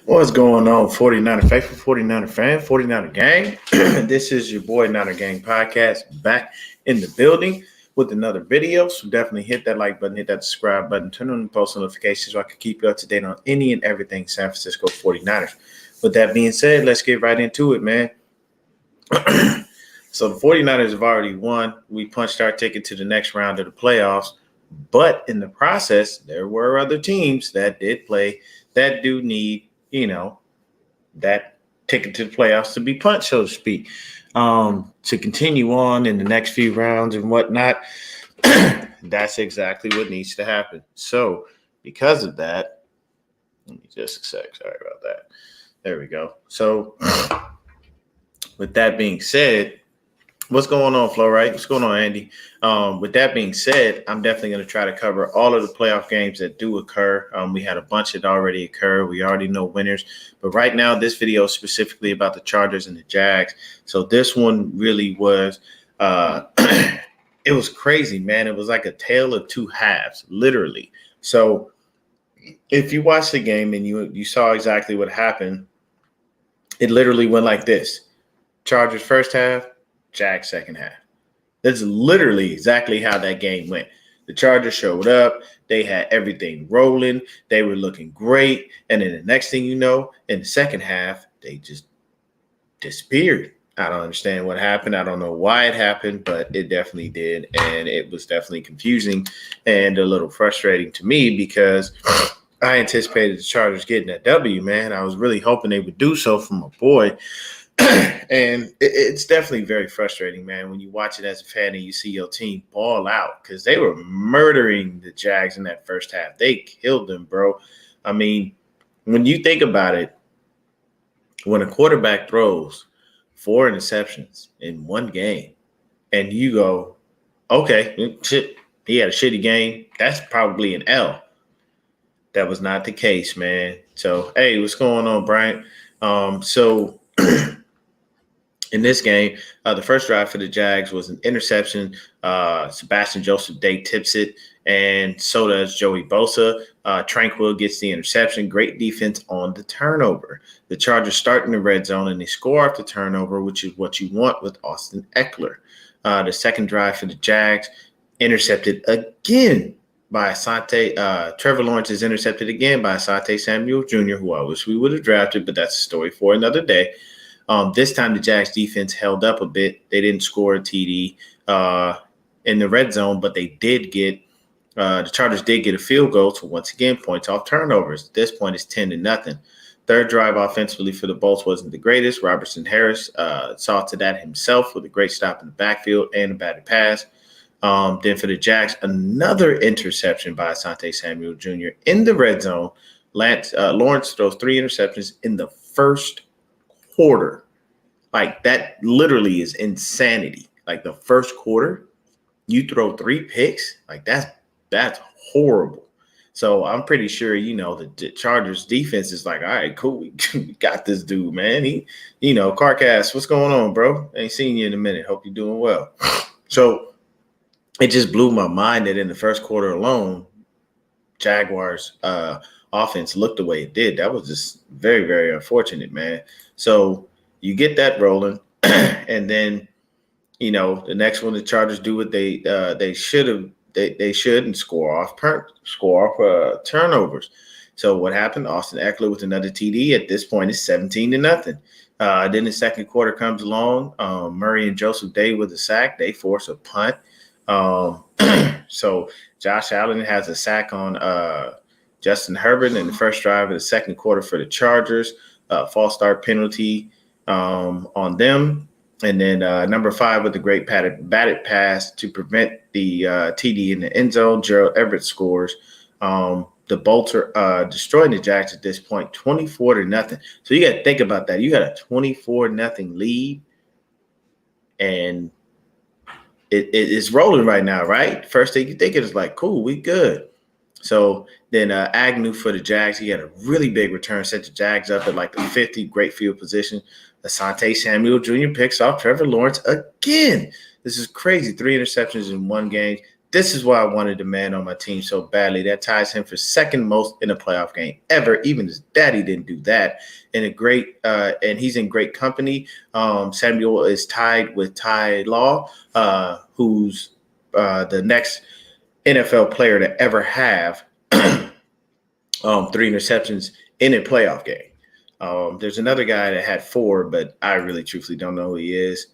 What's going on, 49er faithful, 49er fan, 49er gang? This is your boy, Niner Gang Podcast, back in the building with another video. So definitely hit that like button, hit that subscribe button, turn on the post notifications so I can keep you up to date on any and everything San Francisco 49ers. With that being said, let's get right into it, man. So the 49ers have already won. We punched our ticket to the next round of the playoffs. But in the process, there were other teams that did play that do need, that ticket to the playoffs to be punched, so to speak, to continue on in the next few rounds and whatnot. That's exactly what needs to happen. So because of that, let me just a sec. Sorry about that. There we go. So with that being said, what's going on, Flo? Right? What's going on, Andy? With that being said, I'm definitely going to try to cover all of the playoff games that do occur. We had a bunch that already occurred. We already know winners. But right now, this video is specifically about the Chargers and the Jags. So this one really was it was crazy, man. It was like a tale of two halves, literally. So if you watched the game and you saw exactly what happened, it literally went like this. Chargers first half, Jags second half. That's literally exactly how that game went. The Chargers showed up. They had everything rolling. They were looking great. And then the next thing you know, in the second half, they just disappeared. I don't understand what happened. I don't know why it happened, but it definitely did. And it was definitely confusing and a little frustrating to me because I anticipated the Chargers getting that W, man. I was really hoping they would do so for my boy. And it's definitely very frustrating, man, when you watch it as a fan and you see your team ball out because they were murdering the Jags in that first half. They killed them, bro. I mean, when you think about it, when a quarterback throws 4 interceptions in one game and you go, okay, shit, he had a shitty game, that's probably an L. That was not the case, man. So, hey, what's going on, Bryant? So in this game, the first drive for the Jags was an interception. Sebastian Joseph Day tips it, and so does Joey Bosa. Tranquil gets the interception. Great defense on the turnover. The Chargers start in the red zone, and they score off the turnover, which is what you want with Austin Ekeler. The second drive for the Jags, intercepted again by Asante. Trevor Lawrence is intercepted again by Asante Samuel Jr., who I wish we would have drafted, but that's a story for another day. This time, the Jags defense held up a bit. They didn't score a TD in the red zone, but they did get the Chargers did get a field goal. So once again, points off turnovers. At this point, it's 10-0. Third drive offensively for the Bolts wasn't the greatest. Robertson Harris saw to that himself with a great stop in the backfield and a batted pass. Then for the Jags, another interception by Asante Samuel Jr. in the red zone. Lawrence throws 3 interceptions in the first quarter. Like, that literally is insanity. Like, the first quarter, you throw 3 picks. Like, that's horrible. So I'm pretty sure, the Chargers defense is like, all right, cool. We got this dude, man. Carcass, what's going on, bro? Ain't seen you in a minute. Hope you're doing well. So it just blew my mind that in the first quarter alone, Jaguars offense looked the way it did. That was just very, very unfortunate, man. So you get that rolling, and then, the next one, the Chargers do what they should have. They should and score off turnovers. So what happened? Austin Ekeler with another TD. At this point, it's 17-0. Then the second quarter comes along. Murray and Joseph Day with a sack. They force a punt. So Josh Allen has a sack on Justin Herbert in the first drive of the second quarter for the Chargers. False start penalty on them. And then number 5 with a great batted pass to prevent the TD in the end zone. Gerald Everett scores. The Bolts are destroying the Jags at this point, 24-0. So you got to think about that. You got a 24-0 lead, and it's rolling right now, right? First thing you think is like, cool, we good. So then Agnew for the Jags, he had a really big return, set the Jags up at like the 50, great field position. Asante Samuel Jr. picks off Trevor Lawrence again. This is crazy. 3 interceptions in one game. this is why I wanted a man on my team so badly. That ties him for second most in a playoff game ever. Even his daddy didn't do that. And he's in great company. Samuel is tied with Ty Law, who's the next NFL player to ever have 3 interceptions in a playoff game. There's another guy that had 4, but I really truthfully don't know who he is.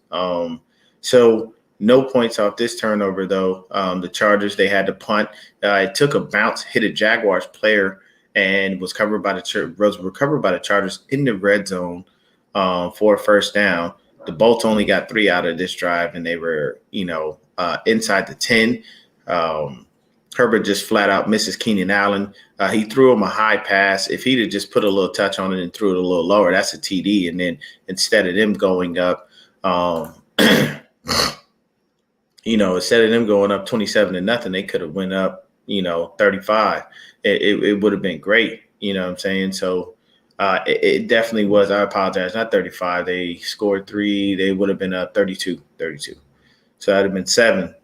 So no points off this turnover, though. The Chargers, they had to punt. It took a bounce, hit a Jaguars player, and was recovered by the Chargers in the red zone for a first down. The Bolts only got 3 out of this drive, and they were, inside the 10. Herbert just flat out misses Keenan Allen. He threw him a high pass. If he'd have just put a little touch on it and threw it a little lower, that's a TD. And then instead of them going up, instead of them going up 27-0, they could have went up, 35. It would have been great. You know what I'm saying? So it definitely was. I apologize. Not 35. They scored 3. They would have been up 32. So that would have been 7.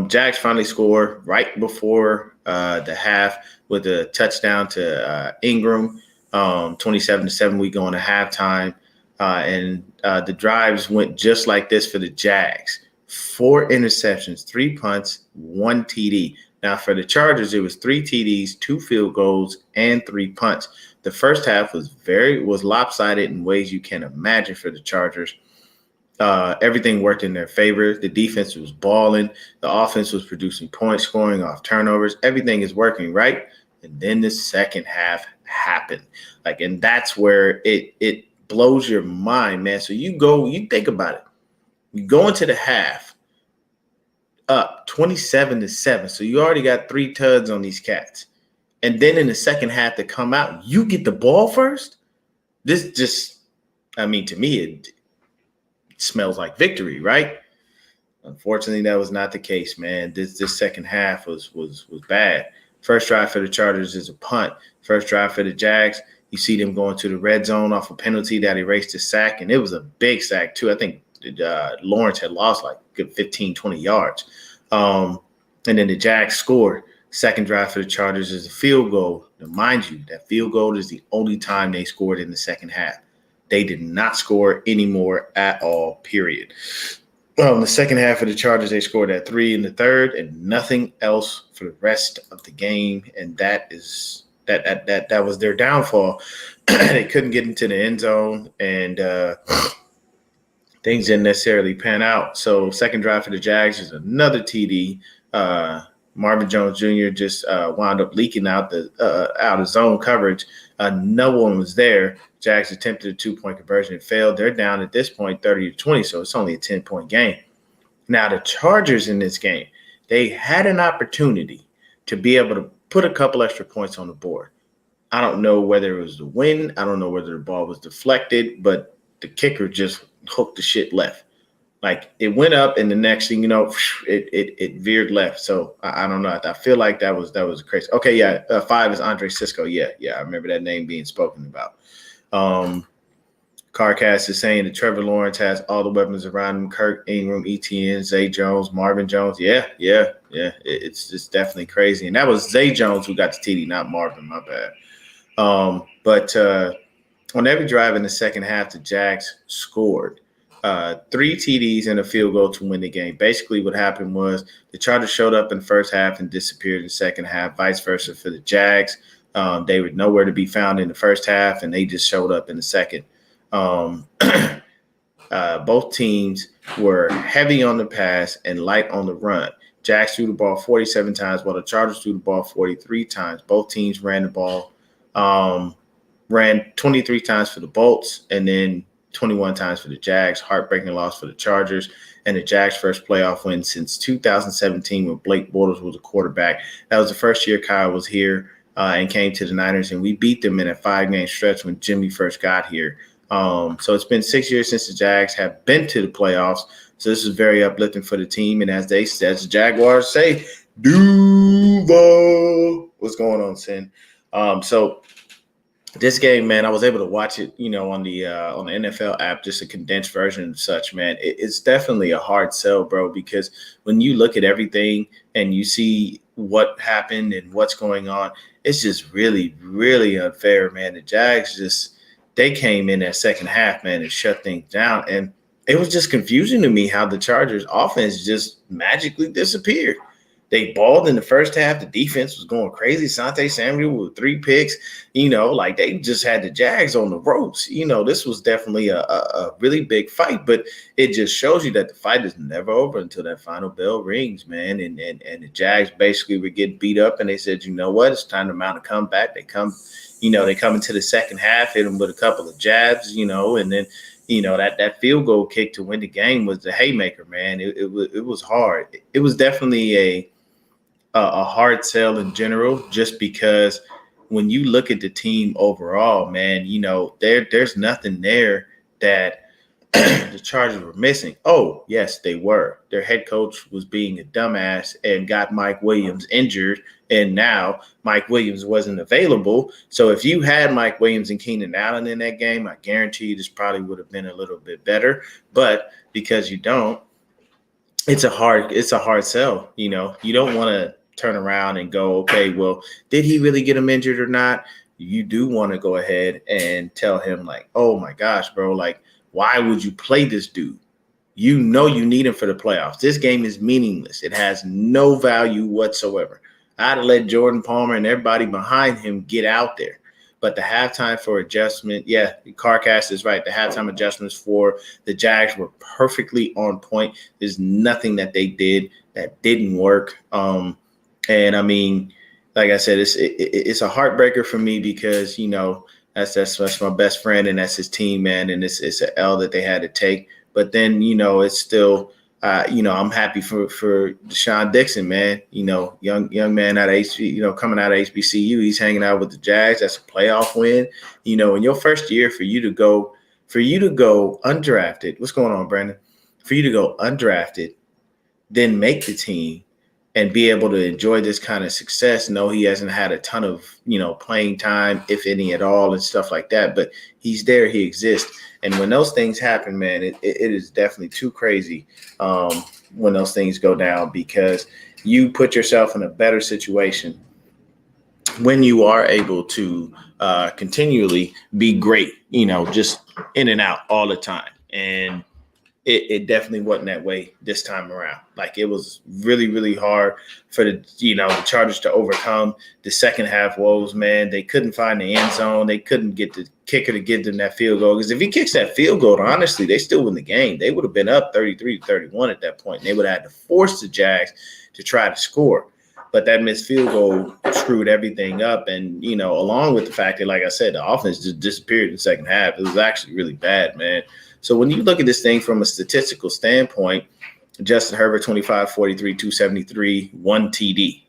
Jags finally scored right before the half with a touchdown to Ingram, 27-7. We go into halftime, and the drives went just like this for the Jags: 4 interceptions, 3 punts, 1 TD. Now for the Chargers, it was 3 TDs, 2 field goals, and 3 punts. The first half was lopsided in ways you can't imagine for the Chargers. Everything worked in their favor. The defense was balling. The offense was producing points, scoring off turnovers. Everything is working, right? And then the second half happened. And that's where it blows your mind, man. So you think about it. You go into the half up 27-7. So you already got 3 tuds on these cats. And then in the second half to come out, you get the ball first. This just, to me, it smells like victory, right? Unfortunately, that was not the case, man. This second half was bad. First drive for the Chargers is a punt. First drive for the Jags, you see them going to the red zone off a penalty that erased a sack, and it was a big sack too. I think Lawrence had lost like good 15, 20 yards. And then the Jags scored. Second drive for the Chargers is a field goal. Now, mind you, that field goal is the only time they scored in the second half. They did not score anymore at all, period. In the second half of the Chargers, they scored at 3 in the third and nothing else for the rest of the game. And that was their downfall. They couldn't get into the end zone, and things didn't necessarily pan out. So second drive for the Jags is another TD. Marvin Jones Jr. just wound up leaking out of zone coverage. No one was there. Jags attempted a 2-point conversion and failed. They're down at this point 30-20, so it's only a 10-point game. Now, the Chargers in this game, they had an opportunity to be able to put a couple extra points on the board. I don't know whether it was the wind. I don't know whether the ball was deflected, but the kicker just hooked the shit left. It went up, and the next thing you know, it veered left. So I don't know. I feel like that was crazy. Okay, yeah, 5 is Andre Cisco. Yeah, I remember that name being spoken about. Carcast is saying that Trevor Lawrence has all the weapons around him: Kirk, Ingram, Etienne, Zay Jones, Marvin Jones. Yeah. It's just definitely crazy. And that was Zay Jones who got the TD, not Marvin. My bad. But on every drive in the second half, the Jags scored. 3 TDs and a field goal to win the game. Basically, what happened was the Chargers showed up in the first half and disappeared in the second half, vice versa for the Jags. They were nowhere to be found in the first half, and they just showed up in the second. Both teams were heavy on the pass and light on the run. Jags threw the ball 47 times, while the Chargers threw the ball 43 times. Both teams ran the ball, ran 23 times for the Bolts, and then 21 times for the Jags. Heartbreaking loss for the Chargers, and the Jags' first playoff win since 2017 when Blake Bortles was a quarterback. That was the first year Kyle was here and came to the Niners, and we beat them in a 5-game stretch when Jimmy first got here. So it's been 6 years since the Jags have been to the playoffs. So this is very uplifting for the team. And as the Jaguars say, Duval. What's going on, Sin? So This game, man, I was able to watch it, on the NFL app, just a condensed version and such, man. It's definitely a hard sell, bro, because when you look at everything and you see what happened and what's going on, it's just really, really unfair, man. The Jags just they came in that second half, man, and shut things down. And it was just confusing to me how the Chargers offense just magically disappeared. They balled in the first half. The defense was going crazy. Sante Samuel with 3 picks. Like they just had the Jags on the ropes. This was definitely a really big fight, but it just shows you that the fight is never over until that final bell rings, man. And the Jags basically were getting beat up, and they said, you know what, it's time to mount a comeback. They come into the second half, hit them with a couple of jabs, and then that field goal kick to win the game was the haymaker, man. It was hard. It was definitely a hard sell in general, just because when you look at the team overall, man, there's nothing there that the Chargers were missing. Oh, yes, they were. Their head coach was being a dumbass and got Mike Williams injured, and now Mike Williams wasn't available. So if you had Mike Williams and Keenan Allen in that game, I guarantee you this probably would have been a little bit better. But because you don't, it's a hard sell. You don't want to turn around and go, okay, well, did he really get him injured or not? You do want to go ahead and tell him, like, oh my gosh, bro, like, why would you play this dude? You need him for the playoffs. This game is meaningless. It has no value whatsoever. I'd have let Jordan Palmer and everybody behind him get out there. But the halftime for adjustment, yeah, Carcast is right. The halftime adjustments for the Jags were perfectly on point. There's nothing that they did that didn't work. And I mean, like I said, it's a heartbreaker for me because, that's my best friend and that's his team, man. And it's an L that they had to take. But then, it's still, I'm happy for Deshaun Dixon, man. Young man out of coming out of HBCU, he's hanging out with the Jags. That's a playoff win. In your first year, for you to go undrafted. What's going on, Brandon? For you to go undrafted, then make the team, and be able to enjoy this kind of success. No, he hasn't had a ton of, playing time, if any at all, and stuff like that. But he's there, he exists. And when those things happen, man, it is definitely too crazy when those things go down, because you put yourself in a better situation when you are able to continually be great, just in and out all the time. And it definitely wasn't that way this time around. Like, it was really, really hard for the Chargers to overcome the second half woes, man. They couldn't find the end zone. They couldn't get the kicker to get them that field goal. Because if he kicks that field goal, honestly, they still win the game. They would have been up 33-31 at that point. And they would have had to force the Jags to try to score. But that missed field goal screwed everything up. And, along with the fact that, like I said, the offense just disappeared in the second half. It was actually really bad, man. So when you look at this thing from a statistical standpoint, Justin Herbert, 25, 43, 273, 1 TD.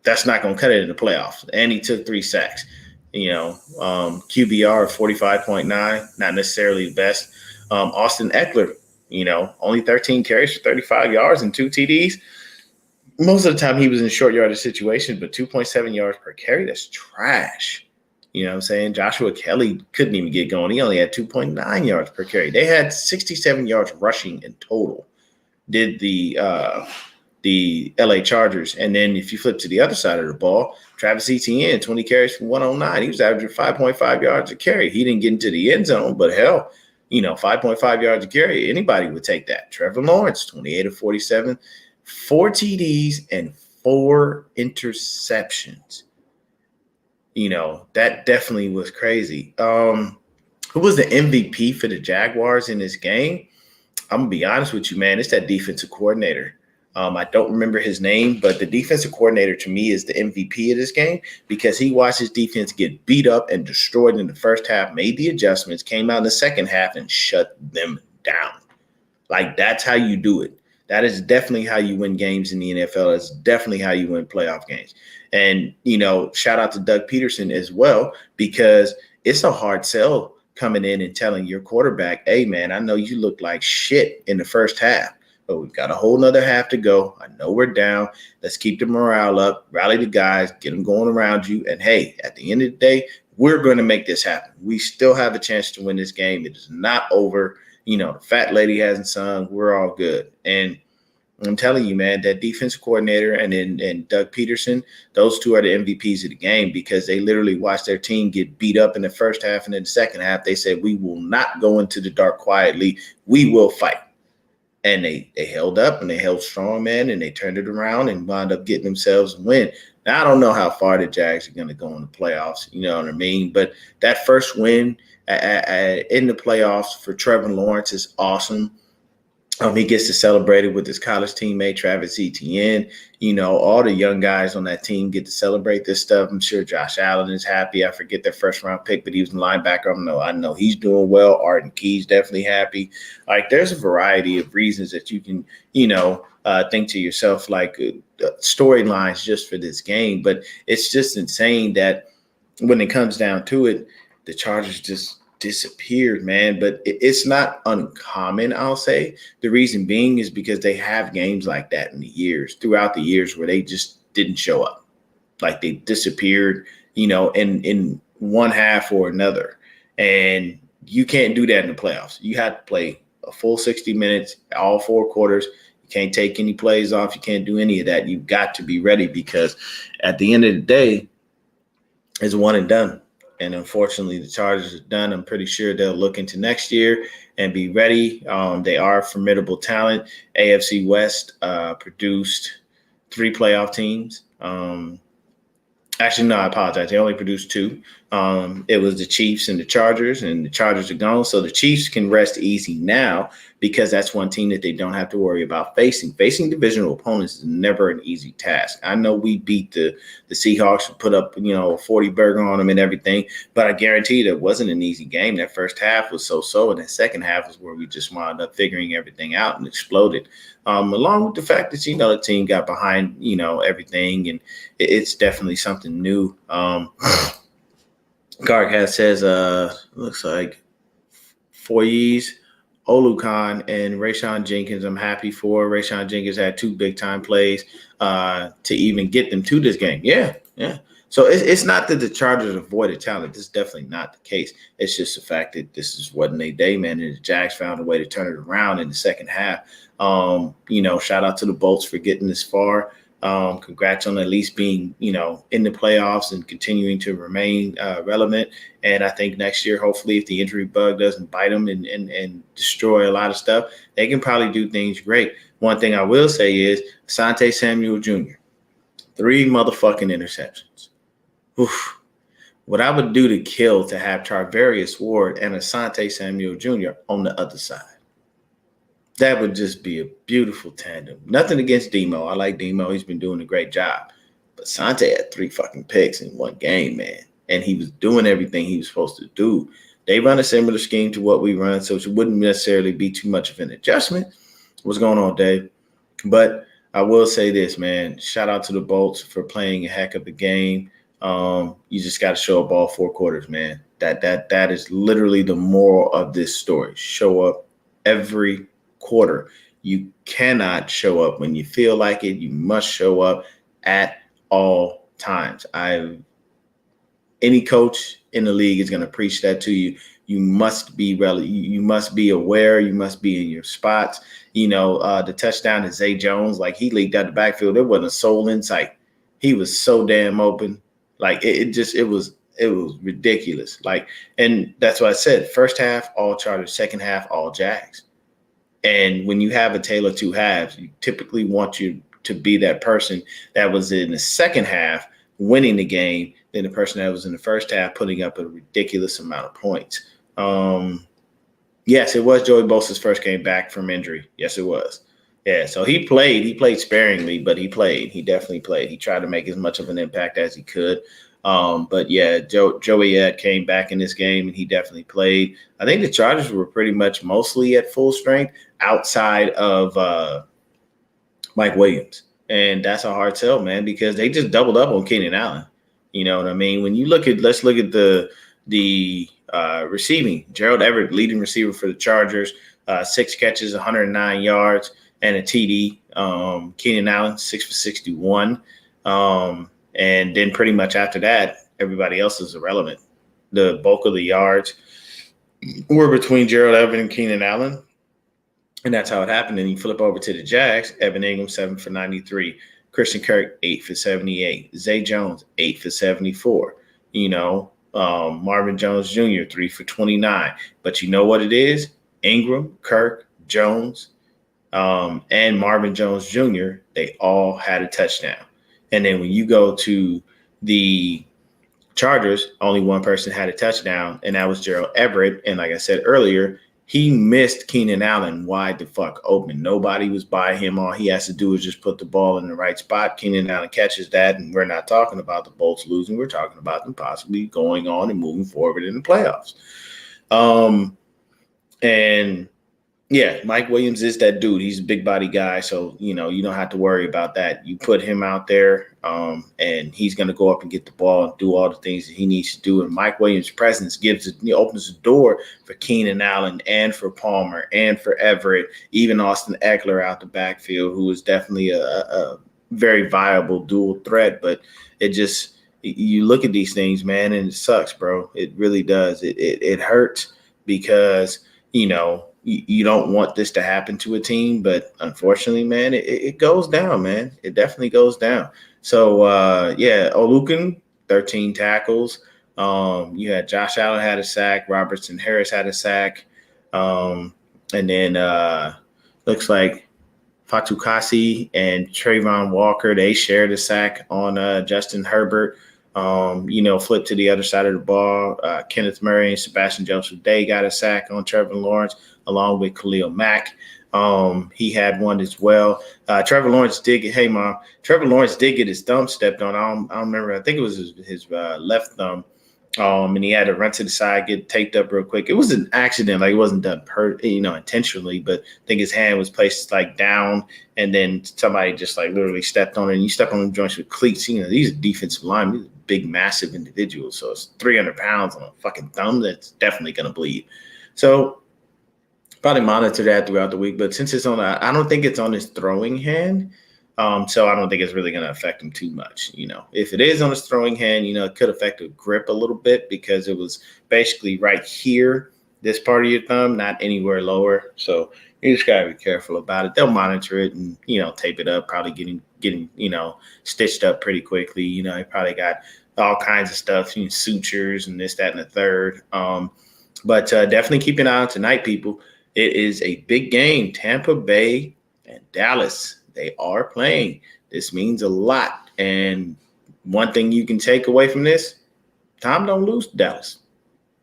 That's not going to cut it in the playoffs. And he took 3 sacks. QBR of 45.9, not necessarily the best. Austin Eckler, only 13 carries for 35 yards and 2 TDs. Most of the time he was in short yardage situations, but 2.7 yards per carry, that's trash. You know what I'm saying? Joshua Kelly couldn't even get going. He only had 2.9 yards per carry. They had 67 yards rushing in total, did the LA Chargers. And then if you flip to the other side of the ball, Travis Etienne, 20 carries for 109. He was averaging 5.5 yards a carry. He didn't get into the end zone, but hell, 5.5 yards a carry, anybody would take that. Trevor Lawrence, 28 of 47, 4 TDs and 4 interceptions. That definitely was crazy. Who was the MVP for the Jaguars in this game? I'm going to be honest with you, man. It's that defensive coordinator. I don't remember his name, but the defensive coordinator to me is the MVP of this game, because he watched his defense get beat up and destroyed in the first half, made the adjustments, came out in the second half and shut them down. Like, that's how you do it. That is definitely how you win games in the NFL. That's definitely how you win playoff games. And, shout out to Doug Peterson as well, because it's a hard sell coming in and telling your quarterback, hey, man, I know you look like shit in the first half, but we've got a whole nother half to go. I know we're down. Let's keep the morale up, rally the guys, get them going around you. And hey, at the end of the day, we're going to make this happen. We still have a chance to win this game. It is not over. The fat lady hasn't sung. We're all good. And I'm telling you, man, that defensive coordinator and Doug Peterson, those two are the MVPs of the game because they literally watched their team get beat up in the first half, and in the second half, they said, we will not go into the dark quietly. We will fight. And they held up and they held strong, man, and they turned it around and wound up getting themselves a win. Now, I don't know how far the Jags are going to go in the playoffs, you know what I mean? But that first win in the playoffs for Trevor Lawrence is awesome. He gets to celebrate it with his college teammate, Travis Etienne. All the young guys on that team get to celebrate this stuff. I'm sure Josh Allen is happy. I forget their first-round pick, but he was a linebacker. I know he's doing well. Arden Key's definitely happy. Like, there's a variety of reasons that you can, think to yourself, like storylines just for this game. But it's just insane that when it comes down to it, the Chargers just disappeared, man. But it's not uncommon, I'll say. The reason being is because they have games like that throughout the years where they just didn't show up. Like, they disappeared, in one half or another. And you can't do that in the playoffs. You have to play a full 60 minutes, all 4 quarters. You can't take any plays off. You can't do any of that. You've got to be ready because at the end of the day, it's one and done. And unfortunately, the Chargers are done. I'm pretty sure they'll look into next year and be ready. They are formidable talent. AFC West produced 3 playoff teams. Actually, no, I apologize. They only produced 2. It was the Chiefs and the Chargers are gone. So the Chiefs can rest easy now because that's one team that they don't have to worry about facing. Facing divisional opponents is never an easy task. I know we beat the Seahawks and put up, a 40 burger on them and everything, but I guarantee you that wasn't an easy game. That first half was so-so, and the second half was where we just wound up figuring everything out and exploded. Along with the fact that, the team got behind, everything, and it's definitely something new. Garghat says, looks like Foyes, Olukan, and Rayshawn Jenkins. I'm happy for Rayshawn Jenkins had 2 big-time plays to even get them to this game. Yeah. So it's not that the Chargers avoided talent. This is definitely not the case. It's just the fact that this is wasn't a day, man, and the Jags found a way to turn it around in the second half. Shout out to the Bolts for getting this far. Congrats on at least being, in the playoffs and continuing to remain relevant. And I think next year, hopefully, if the injury bug doesn't bite them and destroy a lot of stuff, they can probably do things great. One thing I will say is Asante Samuel Jr., 3 motherfucking interceptions. Oof. What I would do to kill to have Charvarius Ward and Asante Samuel Jr. on the other side. That would just be a beautiful tandem. Nothing against Demo. I like Demo. He's been doing a great job. But Sante had 3 fucking picks in one game, man. And he was doing everything he was supposed to do. They run a similar scheme to what we run, so it wouldn't necessarily be too much of an adjustment. What's going on, Dave? But I will say this, man. Shout out to the Bolts for playing a heck of a game. You just got to show up all 4 quarters, man. That is literally the moral of this story. Show up every quarter. You cannot show up when you feel like it. You must show up at all times. Any coach in the league is going to preach that to you. You must be you must be aware. You must be in your spots. The touchdown to Zay Jones, like he leaked out the backfield. There wasn't a soul in sight. He was so damn open. Like it was ridiculous. Like, and that's what I said. First half, all Chargers. Second half, all Jags. And when you have a tale of 2 halves, you typically want you to be that person that was in the second half winning the game than the person that was in the first half putting up a ridiculous amount of points. Yes, it was Joey Bosa's first game back from injury. Yes, it was. Yeah, so he played. He played sparingly, but he played. He definitely played. He tried to make as much of an impact as he could. But yeah, Joey came back in this game and he definitely played. I think the Chargers were pretty much mostly at full strength outside of Mike Williams. And that's a hard sell, man, because they just doubled up on Keenan Allen. You know what I mean? When you let's look at the receiving. Gerald Everett, leading receiver for the Chargers, 6 catches, 109 yards. and a TD. Keenan Allen, 6 for 61. And then pretty much after that, everybody else is irrelevant. The bulk of the yards were between Gerald Everett and Keenan Allen. And that's how it happened. And you flip over to the Jags, Evan Ingram, 7 for 93. Christian Kirk, 8 for 78. Zay Jones, 8 for 74. Marvin Jones Jr., 3 for 29. But you know what it is? Ingram, Kirk, Jones, and Marvin Jones Jr., they all had a touchdown. And then when you go to the Chargers, only one person had a touchdown, and that was Gerald Everett. And like I said earlier, he missed Keenan Allen wide the fuck open. Nobody was by him. All he has to do is just put the ball in the right spot. Keenan Allen catches that, and we're not talking about the Bolts losing. We're talking about them possibly going on and moving forward in the playoffs. And yeah, Mike Williams is that dude. He's a big body guy, so you don't have to worry about that. You put him out there, and he's going to go up and get the ball and do all the things that he needs to do. And Mike Williams' presence opens the door for Keenan Allen and for Palmer and for Everett, even Austin Eckler out the backfield, who is definitely a very viable dual threat. But you look at these things, man, and it sucks, bro. It really does. It hurts because you don't want this to happen to a team, but unfortunately, man, it goes down, man. It definitely goes down. So, Oluokun, 13 tackles. You had Josh Allen had a sack. Robertson Harris had a sack. And then looks like Fatukasi and Trayvon Walker, they shared a sack on Justin Herbert. Flip to the other side of the ball. Kenneth Murray and Sebastian Joseph Day got a sack on Trevor Lawrence, along with Khalil Mack. He had one as well. Trevor Lawrence did get his thumb stepped on. I don't remember. I think it was his left thumb. And he had to run to the side, get taped up real quick. It was an accident. Like, it wasn't done intentionally, but I think his hand was placed like down, and then somebody just like literally stepped on it. And you step on the joints with cleats. These are defensive linemen. These are big, massive individuals. So it's 300 pounds on a fucking thumb. That's definitely going to bleed. So probably monitor that throughout the week. But since it's I don't think it's on his throwing hand. So I don't think it's really going to affect him too much. If it is on his throwing hand, it could affect the grip a little bit because it was basically right here, this part of your thumb, not anywhere lower. So you just got to be careful about it. They'll monitor it and, tape it up, probably getting stitched up pretty quickly. He probably got all kinds of stuff, sutures and this, that, and the third. But definitely keep an eye on tonight, people. It is a big game. Tampa Bay and Dallas. They are playing. This means a lot. And one thing you can take away from this, Tom don't lose to Dallas.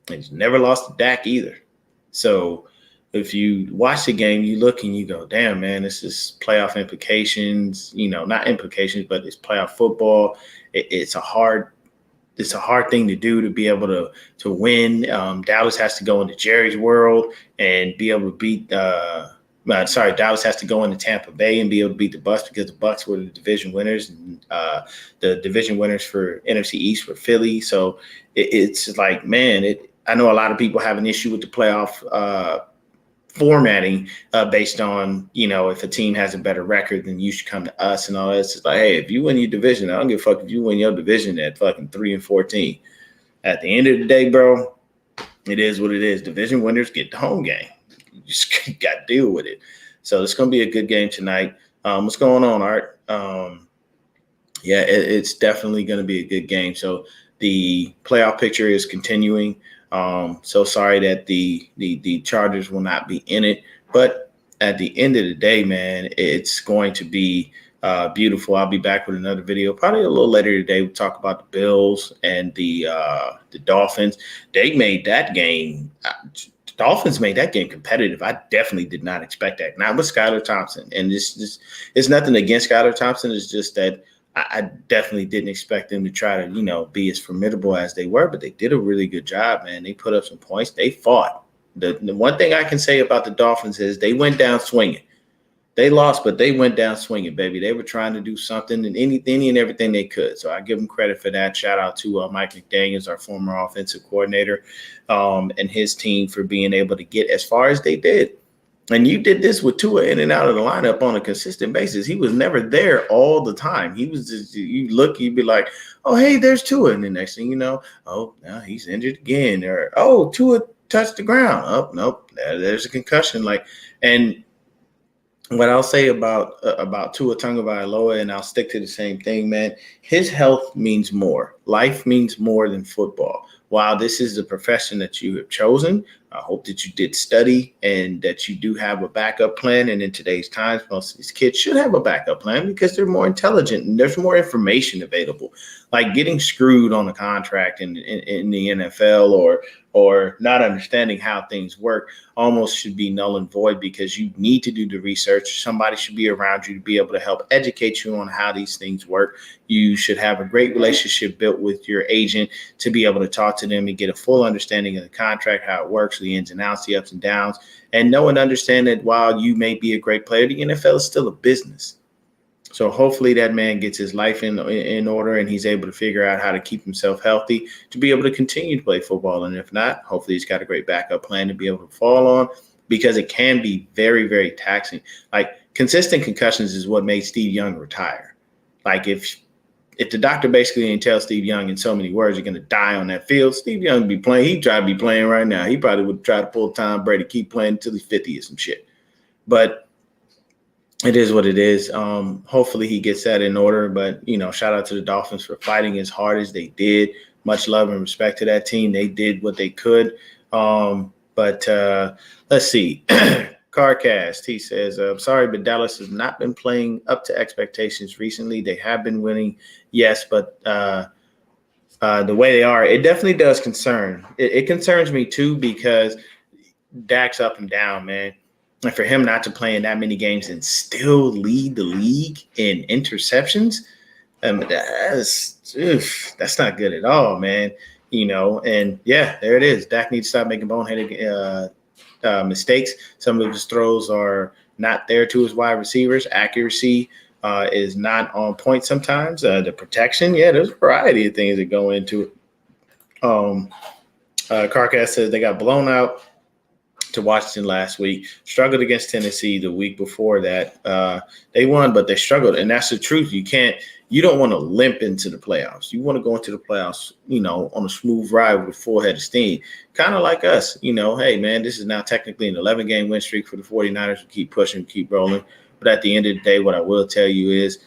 He's never lost to Dak either. So if you watch the game, you look and you go, damn, man, this is playoff implications. Not implications, but it's playoff football. It's a hard thing to do, to be able to win. Dallas has to go into Jerry's world and be able to beat Dallas has to go into Tampa Bay and be able to beat the Bucs, because the Bucs were the division winners, and the division winners for NFC East were Philly. So it's like, man, I know a lot of people have an issue with the playoff formatting based on, if a team has a better record, then you should come to us and all that. It's just like, hey, if you win your division, I don't give a fuck if you win your division at fucking 3-14. At the end of the day, bro, it is what it is. Division winners get the home game. You just got to deal with it. So it's going to be a good game tonight. What's going on, Art? It's definitely going to be a good game. So the playoff picture is continuing. So sorry that the Chargers will not be in it. But at the end of the day, man, it's going to be beautiful. I'll be back with another video probably a little later today. We'll talk about the Bills and the Dolphins. They made that game Dolphins made that game competitive. I definitely did not expect that. Not with Skylar Thompson. And this it's nothing against Skylar Thompson. It's just that I definitely didn't expect them to try to, be as formidable as they were, but they did a really good job, man. They put up some points. They fought. The one thing I can say about the Dolphins is they went down swinging. They lost, but they went down swinging, baby. They were trying to do something and anything and everything they could. So I give them credit for that. Shout out to Mike McDaniels, our former offensive coordinator, and his team for being able to get as far as they did. And you did this with Tua in and out of the lineup on a consistent basis. He was never there all the time. He was just, you look, you'd be like, oh, hey, there's Tua. And the next thing you know, oh, now he's injured again. Or, oh, Tua touched the ground. Oh, nope, there's a concussion. Like, and what I'll say about Tua Tagovailoa, and I'll stick to the same thing, man. His health means more. Life means more than football. While this is the profession that you have chosen, I hope that you did study and that you do have a backup plan. And in today's times, most of these kids should have a backup plan because they're more intelligent and there's more information available. Like getting screwed on a contract in the NFL or not understanding how things work almost should be null and void because you need to do the research. Somebody should be around you to be able to help educate you on how these things work. You should have a great relationship built with your agent to be able to talk to them and get a full understanding of the contract, how it works, the ins and outs, the ups and downs, and know and understand that while you may be a great player, the NFL is still a business. So hopefully that man gets his life in order and he's able to figure out how to keep himself healthy to be able to continue to play football. And if not, hopefully he's got a great backup plan to be able to fall on because it can be very, very taxing. Like consistent concussions is what made Steve Young retire. Like if the doctor basically didn't tell Steve Young in so many words, you're going to die on that field, Steve Young would be playing. He'd try to be playing right now. He probably would try to pull Tom Brady, keep playing until he's 50 or some shit. But it is what it is. Hopefully he gets that in order. But, shout out to the Dolphins for fighting as hard as they did. Much love and respect to that team. They did what they could. But let's see. Carcast, he says, I'm sorry, but Dallas has not been playing up to expectations recently. They have been winning, yes, but the way they are, it definitely does concern. It concerns me too because Dak's up and down, man. And for him not to play in that many games and still lead the league in interceptions, that's not good at all, man. And yeah, there it is. Dak needs to stop making boneheaded mistakes. Some of his throws are not there to his wide receivers. Accuracy is not on point sometimes. The protection, there's a variety of things that go into it. Carcass says they got blown out to Washington last week, struggled against Tennessee the week before that. They won, but they struggled. And that's the truth. You don't want to limp into the playoffs. You want to go into the playoffs, on a smooth ride with a full head of steam. Kind of like us, hey, man, this is now technically an 11-game win streak for the 49ers. We keep pushing, keep rolling. But at the end of the day, what I will tell you is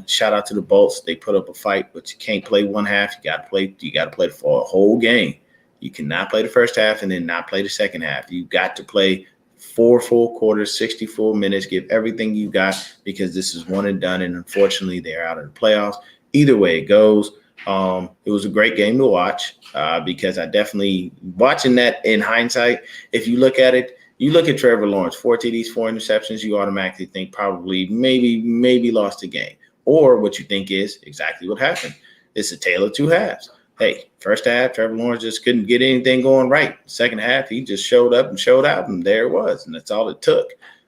shout out to the Bolts. They put up a fight, but you can't play one half. You got to play for a whole game. You cannot play the first half and then not play the second half. You got to play 4 full quarters, 64 minutes, give everything you got because this is one and done. And unfortunately, they're out of the playoffs. Either way it goes, it was a great game to watch because I definitely watching that in hindsight. If you look at it, you look at Trevor Lawrence, 4 TDs, 4 interceptions, you automatically think probably maybe lost the game. Or what you think is exactly what happened. It's a tale of two halves. Hey, first half, Trevor Lawrence just couldn't get anything going right. Second half, he just showed up and showed out, and there it was, and that's all it took.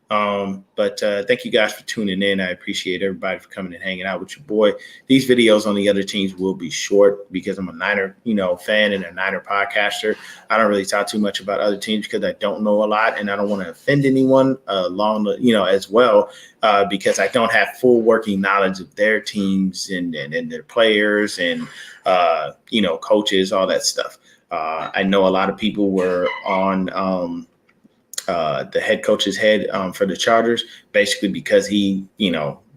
But thank you guys for tuning in. I appreciate everybody for coming and hanging out with your boy. These videos on the other teams will be short because I'm a Niner, fan and a Niner podcaster. I don't really talk too much about other teams because I don't know a lot and I don't want to offend anyone as well because I don't have full working knowledge of their teams and their players and, coaches, all that stuff. I know a lot of people were on the head coach's head for the Chargers, basically because he,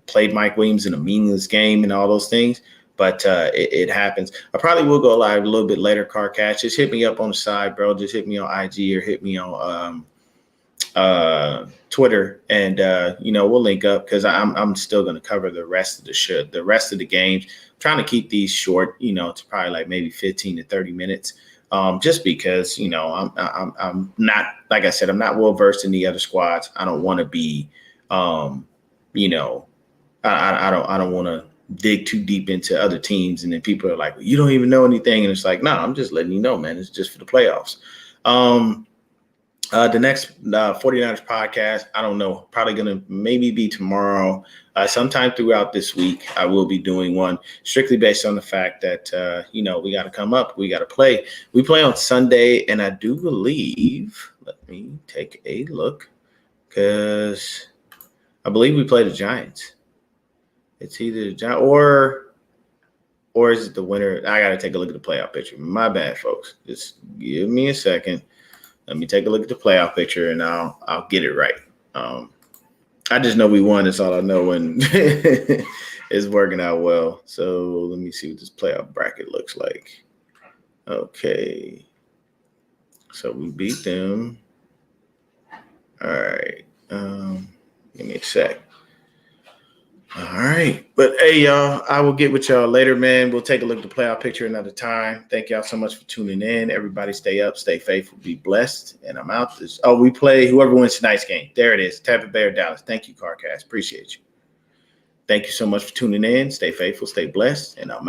played Mike Williams in a meaningless game and all those things. But it happens. I probably will go live a little bit later, Carcatch. Just hit me up on the side, bro. Just hit me on IG or hit me on Twitter, and we'll link up because I'm still going to cover the rest of the games. I'm trying to keep these short, to probably like maybe 15 to 30 minutes. Just because, I'm not, like I said, I'm not well versed in the other squads. I don't want to be, I don't want to dig too deep into other teams. And then people are like, well, you don't even know anything. And it's like, no, I'm just letting you know, man, it's just for the playoffs. The next 49ers podcast, I don't know, probably going to maybe be tomorrow. Sometime throughout this week, I will be doing one strictly based on the fact that, we got to come up. We got to play. We play on Sunday, and I do believe, let me take a look. because I believe we play the Giants. It's either the Giants or is it the winner? I got to take a look at the playoff picture. My bad, folks. Just give me a second. Let me take a look at the playoff picture, and I'll get it right. I just know we won. That's all I know, and it's working out well. So let me see what this playoff bracket looks like. Okay. So we beat them. All right. Give me a sec. All right. But hey, y'all, I will get with y'all later, man. We'll take a look at the playoff picture another time. Thank y'all so much for tuning in. Everybody stay up, stay faithful, be blessed. And I'm out. We play whoever wins tonight's game. There it is. Tampa Bay or Dallas. Thank you, CarCast. Appreciate you. Thank you so much for tuning in. Stay faithful, stay blessed, and I'm out.